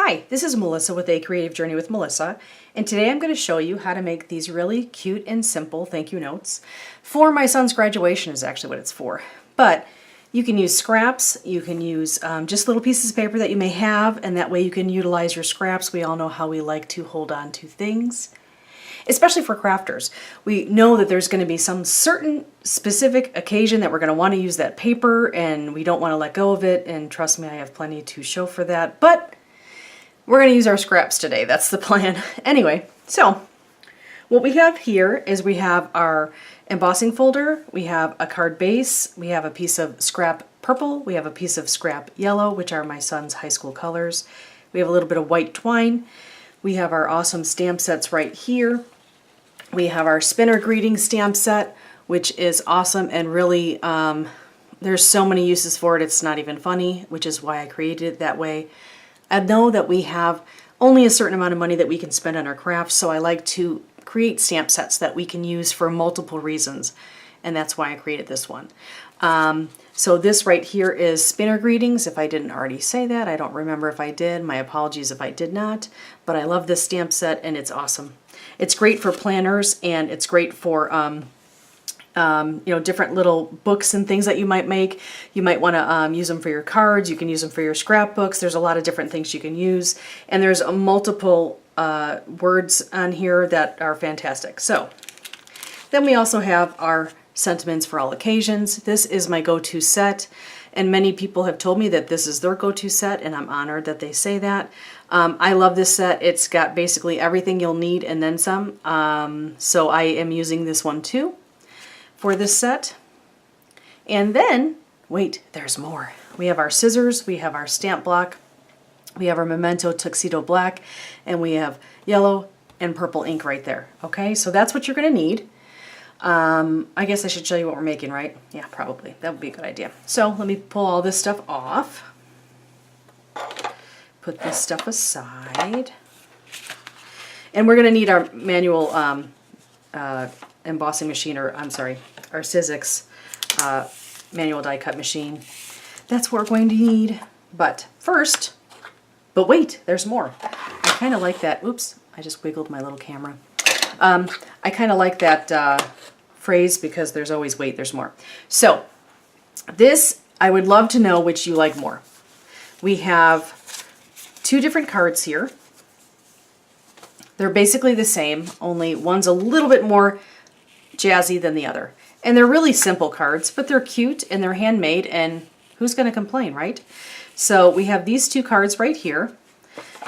Hi, this is Melissa with A Creative Journey with Melissa, and today I'm going to show you how to make these really cute and simple thank you notes. For my son's graduation is actually what it's for, but you can use scraps, you can use just little pieces of paper that you may have, and that way you can utilize your scraps. We all know how we like to hold on to things, especially for crafters. We know that there's going to be some certain specific occasion that we're going to want to use that paper, and we don't want to let go of it, and trust me, I have plenty to show for that, but we're going to use our scraps today. That's the plan. Anyway, so what we have here is we have our embossing folder, we have a card base, we have a piece of scrap purple, we have a piece of scrap yellow, which are my son's high school colors. We have a little bit of white twine. We have our awesome stamp sets right here. We have our spinner greeting stamp set, which is awesome and really, there's so many uses for it, it's not even funny, which is why I created it that way. I know that we have only a certain amount of money that we can spend on our crafts, so I like to create stamp sets that we can use for multiple reasons, and that's why I created this one. So this right here is spinner greetings. If I didn't already say that, I don't remember if I did. My apologies if I did not, but I love this stamp set and it's awesome. It's great for planners and it's great for you know, different little books and things that you might make. You might want to use them for your cards. You can use them for your scrapbooks. There's a lot of different things you can use, and there's multiple words on here that are fantastic. So then we also have our sentiments for all occasions. This is my go-to set, and many people have told me that this is their go-to set, and I'm honored that they say that. I love this set. It's got basically everything you'll need and then some. So I am using this one too for this set. And then, wait, there's more. We have our scissors, we have our stamp block, we have our Memento Tuxedo Black, and we have yellow and purple ink right there. Okay, so that's what you're gonna need. I guess I should show you what we're making, right? Yeah, probably. That would be a good idea. So let me pull all this stuff off. Put this stuff aside. And we're gonna need our manual embossing machine, or I'm sorry, our Sizzix manual die cut machine. That's what we're going to need. But first, but wait, there's more. I kind of like that. Oops, I just wiggled my little camera. I kind of like that phrase because there's always wait, there's more. So this, I would love to know which you like more. We have two different cards here. They're basically the same, only one's a little bit more jazzy than the other. And they're really simple cards, but they're cute and they're handmade, and who's going to complain, right? So we have these two cards right here.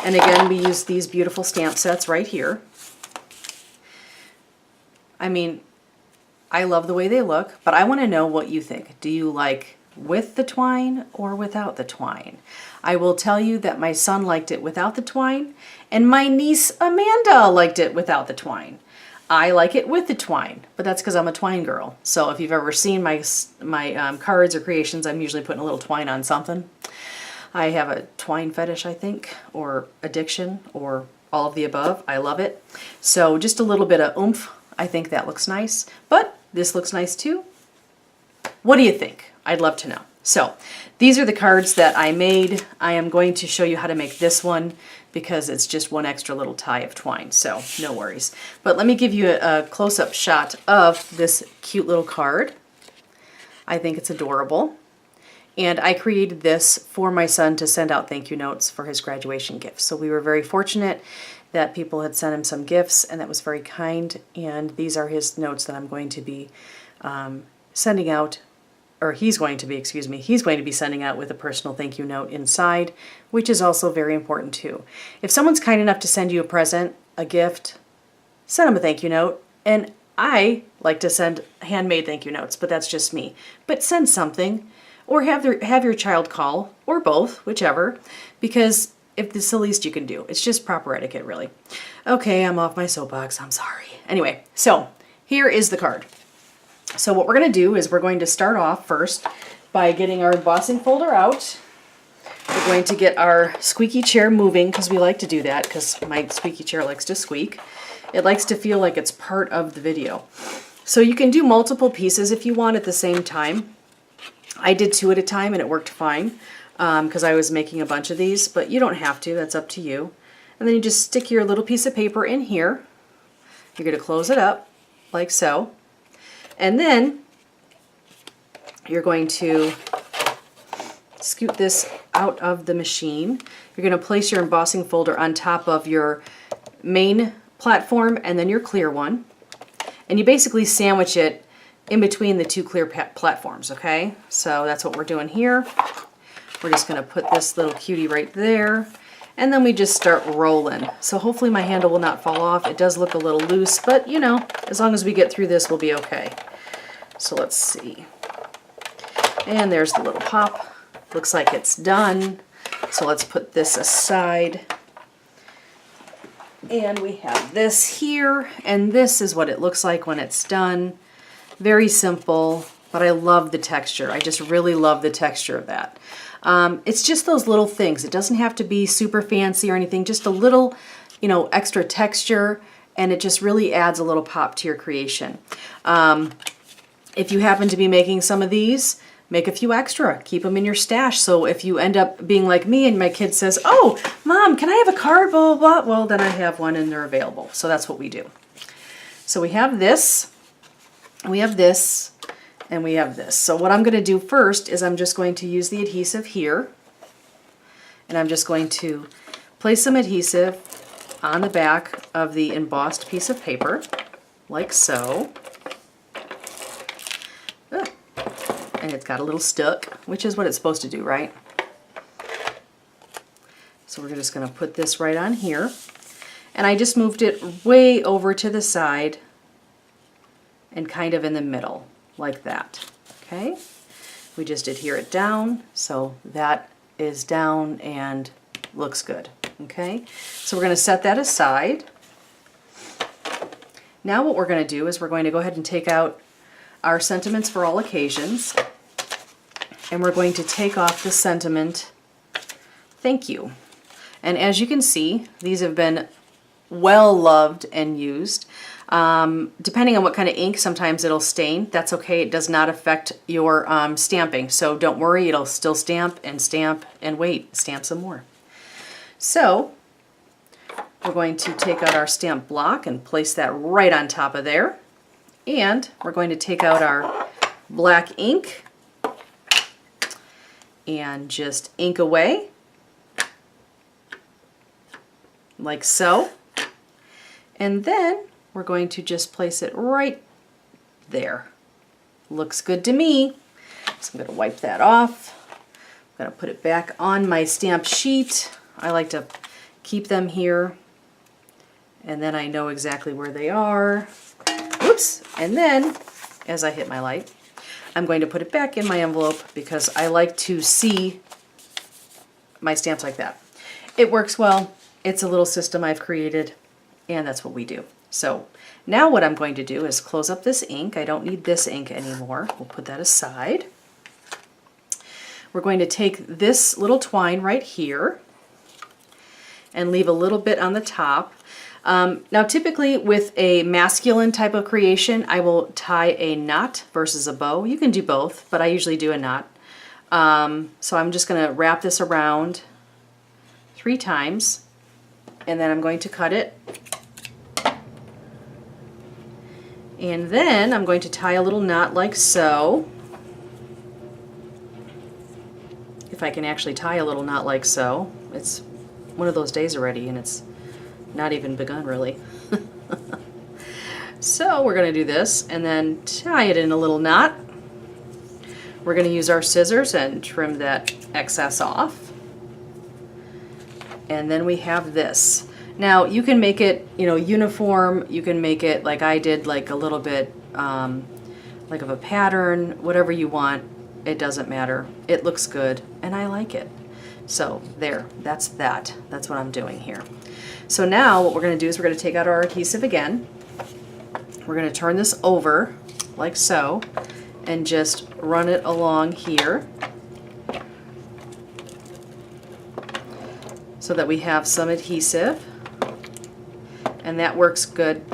And again, we use these beautiful stamp sets right here. I mean, I love the way they look, but I want to know what you think. Do you like with the twine or without the twine? I will tell you that my son liked it without the twine, and my niece Amanda liked it without the twine. I like it with the twine, but that's because I'm a twine girl. So if you've ever seen my cards or creations, I'm usually putting a little twine on something. I have a twine fetish, I think, or addiction, or all of the above. I love it. So just a little bit of oomph. I think that looks nice, but this looks nice too. What do you think? I'd love to know. So these are the cards that I made. I am going to show you how to make this one because it's just one extra little tie of twine, so no worries. But let me give you a close-up shot of this cute little card. I think it's adorable. And I created this for my son to send out thank you notes for his graduation gifts. So we were very fortunate that people had sent him some gifts, and that was very kind. And these are his notes that I'm going to be sending out, or he's going to be, excuse me, he's going to be sending out with a personal thank you note inside, which is also very important too. If someone's kind enough to send you a present, a gift, send them a thank you note. And I like to send handmade thank you notes, but that's just me. But send something, or have your child call, or both, whichever, because if this is the least you can do. It's just proper etiquette, really. Okay, I'm off my soapbox, I'm sorry. Anyway, so here is the card. So what we're going to do is we're going to start off first by getting our embossing folder out. We're going to get our squeaky chair moving, because we like to do that, because my squeaky chair likes to squeak. It likes to feel like it's part of the video. So you can do multiple pieces if you want at the same time. I did 2 at a time and it worked fine. because I was making a bunch of these, but you don't have to, that's up to you. And then you just stick your little piece of paper in here. You're going to close it up like so. And then you're going to scoot this out of the machine. You're going to place your embossing folder on top of your main platform and then your clear one. And you basically sandwich it in between the two clear platforms, okay? So that's what we're doing here. We're just going to put this little cutie right there. And then we just start rolling. So hopefully my handle will not fall off. It does look a little loose, but you know, as long as we get through this, we'll be okay. So let's see. And there's the little pop. Looks like it's done. So let's put this aside. And we have this here, and this is what it looks like when it's done. Very simple, but I love the texture. I just really love the texture of that. It's just those little things. It doesn't have to be super fancy or anything, just a little, you know, extra texture, and it just really adds a little pop to your creation. If you happen to be making some of these, make a few extra. Keep them in your stash. So if you end up being like me and my kid says, "Oh, Mom, can I have a card?" Blah, blah, blah. Well, then I have one and they're available. So that's what we do. So we have this, we have this, and we have this. So what I'm going to do first is I'm just going to use the adhesive here, and I'm just going to place some adhesive on the back of the embossed piece of paper, like so. And it's got a little stuck, which is what it's supposed to do, right? So we're just going to put this right on here. And I just moved it way over to the side and kind of in the middle, like that. Okay? We just adhere it down, so that is down and looks good. Okay? So we're going to set that aside. Now what we're going to do is we're going to go ahead and take out our sentiments for all occasions, and we're going to take off the sentiment, "Thank you." And as you can see, these have been well loved and used. Depending on what kind of ink, sometimes it'll stain. That's okay. It does not affect your stamping. So don't worry, it'll still stamp and wait, stamp some more. So we're going to take out our stamp block and place that right on top of there. And we're going to take out our black ink and just ink away, like so. And then we're going to just place it right there. Looks good to me. So I'm going to wipe that off. I'm going to put it back on my stamp sheet. I like to keep them here, and then I know exactly where they are. Oops. And then, as I hit my light, I'm going to put it back in my envelope because I like to see my stamps like that. It works well. It's a little system I've created, and that's what we do. So now what I'm going to do is close up this ink. I don't need this ink anymore. We'll put that aside. We're going to take this little twine right here and leave a little bit on the top. Now typically with a masculine type of creation, I will tie a knot versus a bow. You can do both, but I usually do a knot. So I'm just going to wrap this around 3 times, and then I'm going to cut it. And then I'm going to tie a little knot like so. If I can actually tie a little knot like so. It's one of those days already, and it's not even begun really. So we're going to do this and then tie it in a little knot. We're going to use our scissors and trim that excess off. And then we have this. Now you can make it, you know, uniform. You can make it like I did, like a little bit like of a pattern, whatever you want. It doesn't matter. It looks good and I like it. So there, that's that. That's what I'm doing here. So now what we're going to do is we're going to take out our adhesive again. We're going to turn this over like so and just run it along here so that we have some adhesive, and that works good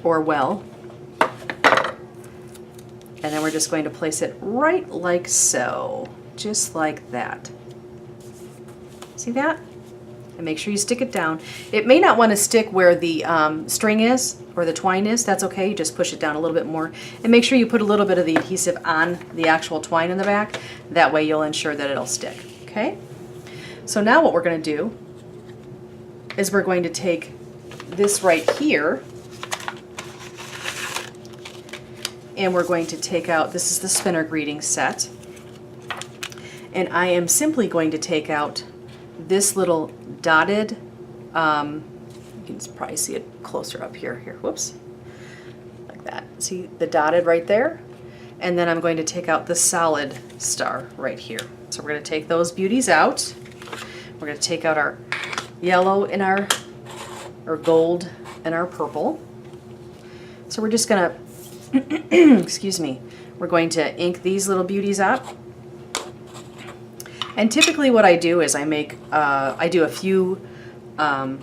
or well. And then we're just going to place it right like so, just like that. See that? And make sure you stick it down. It may not want to stick where the string is or the twine is. That's okay. You just push it down a little bit more. And make sure you put a little bit of the adhesive on the actual twine in the back. That way you'll ensure that it'll stick. Okay? So now what we're going to do is we're going to take this right here and we're going to take out, this is the spinner greeting set. And I am simply going to take out this little dotted, you can probably see it closer up here, whoops, like that. See the dotted right there? And then I'm going to take out the solid star right here. So we're going to take those beauties out. We're going to take out our yellow and our gold and our purple. So we're just going to, excuse me, we're going to ink these little beauties up. And typically what I do is I make, I do a few, or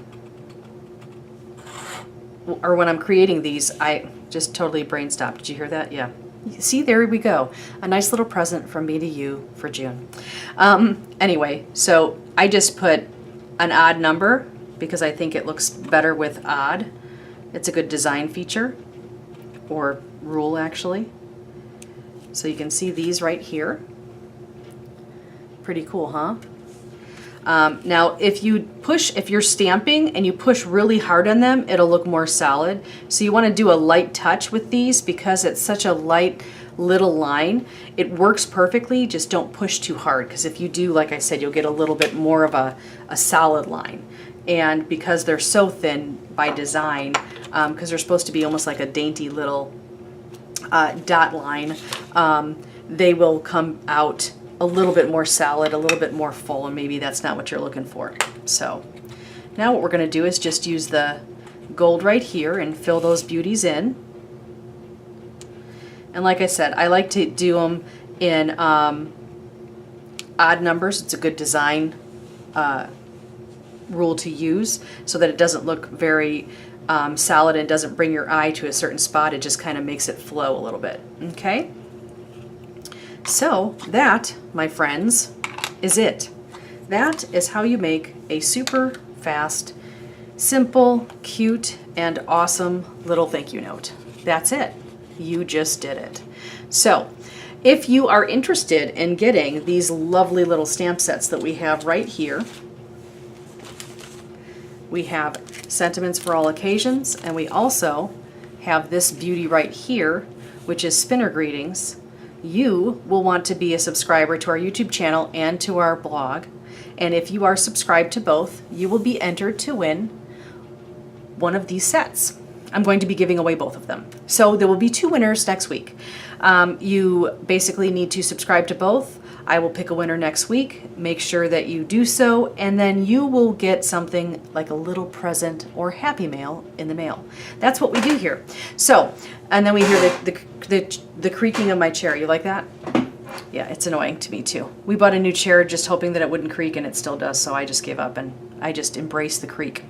when I'm creating these, I just totally brain stopped. Did you hear that? Yeah. See, there we go. A nice little present from me to you for June. Anyway, so I just put an odd number because I think it looks better with odd. It's a good design feature, or rule actually. So you can see these right here. Pretty cool, huh? Now, if you're stamping and you push really hard on them, it'll look more solid. So you want to do a light touch with these because it's such a light little line. It works perfectly, just don't push too hard, because if you do, like I said, you'll get a little bit more of a solid line. And because they're so thin by design, because they're supposed to be almost like a dainty little dot line, they will come out a little bit more solid, a little bit more full, and maybe that's not what you're looking for. So now what we're going to do is just use the gold right here and fill those beauties in. And like I said, I like to do them in odd numbers. It's a good design rule to use so that it doesn't look very solid and doesn't bring your eye to a certain spot. It just kind of makes it flow a little bit. Okay? So that, my friends, is it. That is how you make a super fast, simple, cute, and awesome little thank you note. That's it. You just did it. So if you are interested in getting these lovely little stamp sets that we have right here, we have Sentiments for All Occasions, and we also have this beauty right here, which is Spinner Greetings. You will want to be a subscriber to our YouTube channel and to our blog. And if you are subscribed to both, you will be entered to win one of these sets. I'm going to be giving away both of them. So there will be 2 winners next week. You basically need to subscribe to both. I will pick a winner next week. Make sure that you do so, and then you will get something like a little present or happy mail in the mail. That's what we do here. So, and then we hear the creaking of my chair. You like that? Yeah, it's annoying to me too. We bought a new chair just hoping that it wouldn't creak, and it still does, so I just gave up and I just embrace the creak.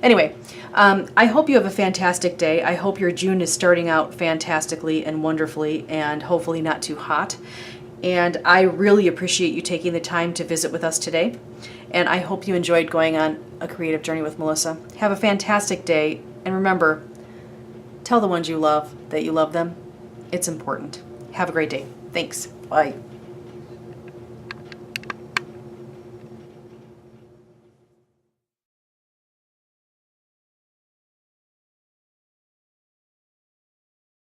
Anyway, I hope you have a fantastic day. I hope your June is starting out fantastically and wonderfully, and hopefully not too hot. And I really appreciate you taking the time to visit with us today. And I hope you enjoyed going on a creative journey with Melissa. Have a fantastic day. And remember, tell the ones you love that you love them. It's important. Have a great day. Thanks. Bye.